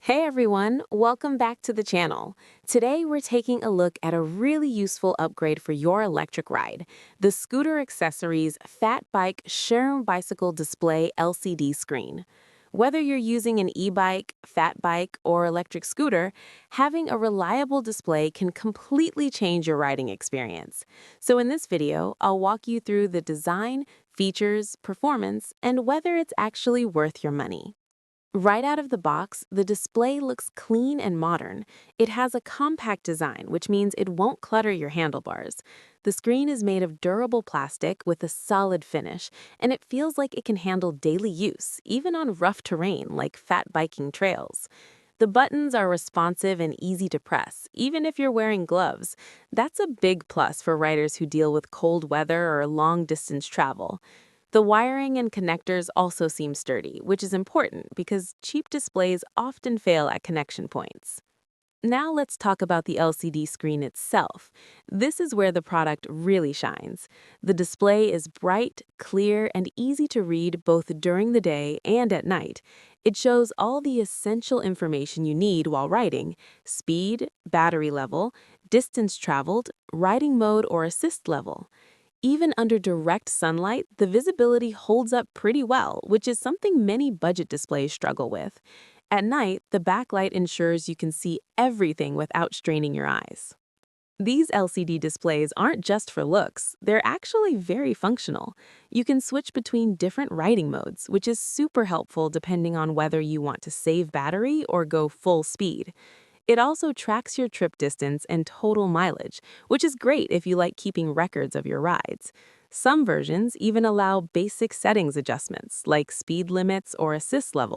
Hey everyone, welcome back to the channel. Today we're taking a look at a really useful upgrade for your electric ride, the Scooter Accessories Fatbike Scherm Bicycle Display LCD screen. Whether you're using an e-bike, fat bike, or electric scooter, having a reliable display can completely change your riding experience. So in this video, I'll walk you through the design, features, performance, and whether it's actually worth your money. Right out of the box, the display looks clean and modern. It has a compact design, which means it won't clutter your handlebars. The screen is made of durable plastic with a solid finish, and it feels like it can handle daily use, even on rough terrain like fat biking trails. The buttons are responsive and easy to press, even if you're wearing gloves. That's a big plus for riders who deal with cold weather or long-distance travel. The wiring and connectors also seem sturdy, which is important because cheap displays often fail at connection points. Now let's talk about the LCD screen itself. This is where the product really shines. The display is bright, clear, and easy to read both during the day and at night. It shows all the essential information you need while riding: speed, battery level, distance traveled, riding mode or assist level. Even under direct sunlight, the visibility holds up pretty well, which is something many budget displays struggle with. At night, the backlight ensures you can see everything without straining your eyes. These LCD displays aren't just for looks, they're actually very functional. You can switch between different riding modes, which is super helpful depending on whether you want to save battery or go full speed. It also tracks your trip distance and total mileage, which is great if you like keeping records of your rides. Some versions even allow basic settings adjustments, like speed limits or assist levels.